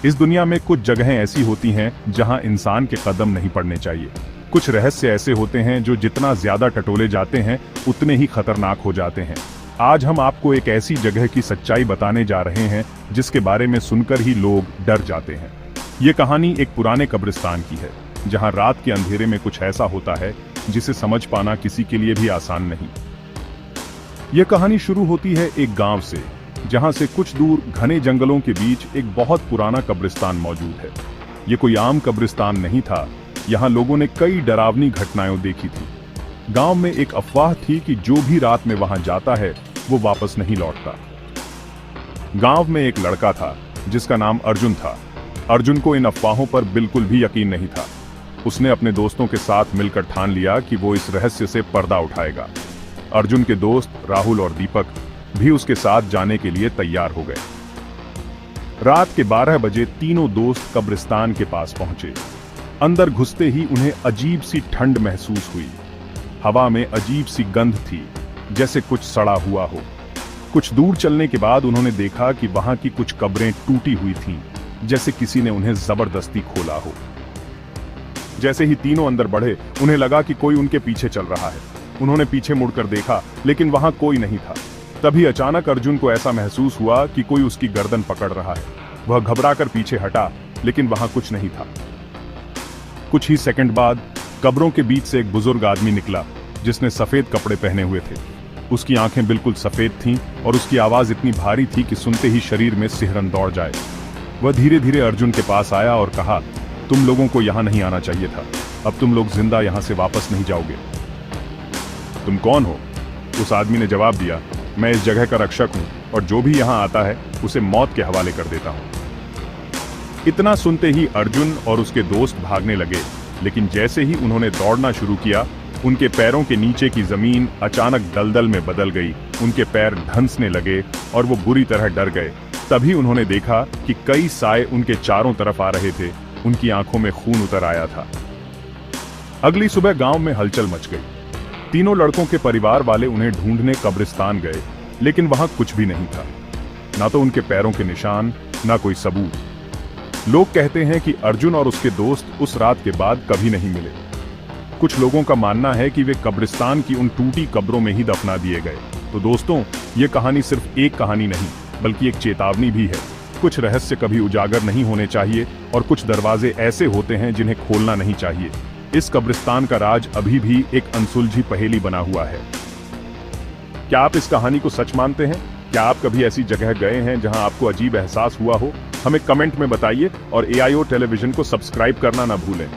इस दुनिया में कुछ जगहें ऐसी होती हैं जहां इंसान के कदम नहीं पड़ने चाहिए। कुछ रहस्य ऐसे होते हैं जो जितना ज्यादा टटोले जाते हैं उतने ही खतरनाक हो जाते हैं। आज हम आपको एक ऐसी जगह की सच्चाई बताने जा रहे हैं जिसके बारे में सुनकर ही लोग डर जाते हैं। ये कहानी एक पुराने कब्रिस्तान की है, जहां रात के अंधेरे में कुछ ऐसा होता है जिसे समझ पाना किसी के लिए भी आसान नहीं। यह कहानी शुरू होती है एक गांव से, जहां से कुछ दूर घने जंगलों के बीच एक बहुत पुराना कब्रिस्तान मौजूद है। ये कोई आम कब्रिस्तान नहीं था। यहाँ लोगों ने कई डरावनी घटनाएं देखी थी। गांव में एक अफवाह थी कि जो भी रात में वहां जाता है वो वापस नहीं लौटता। गांव में एक लड़का था जिसका नाम अर्जुन था। अर्जुन को इन अफवाहों पर बिल्कुल भी यकीन नहीं था। उसने अपने दोस्तों के साथ मिलकर ठान लिया कि वो इस रहस्य से पर्दा उठाएगा। अर्जुन के दोस्त राहुल और दीपक भी उसके साथ जाने के लिए तैयार हो गए। रात के 12 बजे तीनों दोस्त कब्रिस्तान के पास पहुंचे। अंदर घुसते ही उन्हें अजीब सी ठंड महसूस हुई। हवा में अजीब सी गंध थी, जैसे कुछ सड़ा हुआ हो। कुछ दूर चलने के बाद उन्होंने देखा कि वहां की कुछ कब्रें टूटी हुई थीं, जैसे किसी ने उन्हें जबरदस्ती खोला हो। जैसे ही तीनों अंदर बढ़े, उन्हें लगा कि कोई उनके पीछे चल रहा है। उन्होंने पीछे मुड़कर देखा, लेकिन वहां कोई नहीं था। तभी अचानक अर्जुन को ऐसा महसूस हुआ कि कोई उसकी गर्दन पकड़ रहा है। वह घबराकर पीछे हटा, लेकिन वहां कुछ नहीं था। कुछ ही सेकंड बाद कब्रों के बीच से एक बुजुर्ग आदमी निकला, जिसने सफेद कपड़े पहने हुए थे। उसकी आंखें बिल्कुल सफेद थीं और उसकी आवाज इतनी भारी थी कि सुनते ही शरीर में सिहरन दौड़ जाए। वह धीरे धीरे अर्जुन के पास आया और कहा, तुम लोगों को यहां नहीं आना चाहिए था। अब तुम लोग जिंदा यहां से वापस नहीं जाओगे। तुम कौन हो? उस आदमी ने जवाब दिया, मैं इस जगह का रक्षक हूं और जो भी यहां आता है उसे मौत के हवाले कर देता हूं। इतना सुनते ही अर्जुन और उसके दोस्त भागने लगे, लेकिन जैसे ही उन्होंने दौड़ना शुरू किया, उनके पैरों के नीचे की जमीन अचानक दलदल में बदल गई। उनके पैर धंसने लगे और वो बुरी तरह डर गए। तभी उन्होंने देखा कि कई साए उनके चारों तरफ आ रहे थे। उनकी आंखों में खून उतर आया था। अगली सुबह गांव में हलचल मच गई। तीनों लड़कों के परिवार वाले उन्हें ढूंढने कब्रिस्तान गए, लेकिन वहां कुछ भी नहीं था। ना तो उनके पैरों के निशान, ना कोई सबूत। लोग कहते हैं कि अर्जुन और उसके दोस्त उस रात के बाद कभी नहीं मिले। कुछ लोगों का मानना है कि वे कब्रिस्तान की उन टूटी कब्रों में ही दफना दिए गए। तो दोस्तों, ये कहानी सिर्फ एक कहानी नहीं, बल्कि एक चेतावनी भी है। कुछ रहस्य कभी उजागर नहीं होने चाहिए और कुछ दरवाजे ऐसे होते हैं जिन्हें खोलना नहीं चाहिए। इस कब्रिस्तान का राज अभी भी एक अनसुलझी पहेली बना हुआ है। क्या आप इस कहानी को सच मानते हैं? क्या आप कभी ऐसी जगह गए हैं जहां आपको अजीब एहसास हुआ हो? हमें कमेंट में बताइए और AIO टेलीविजन को सब्सक्राइब करना ना भूलें।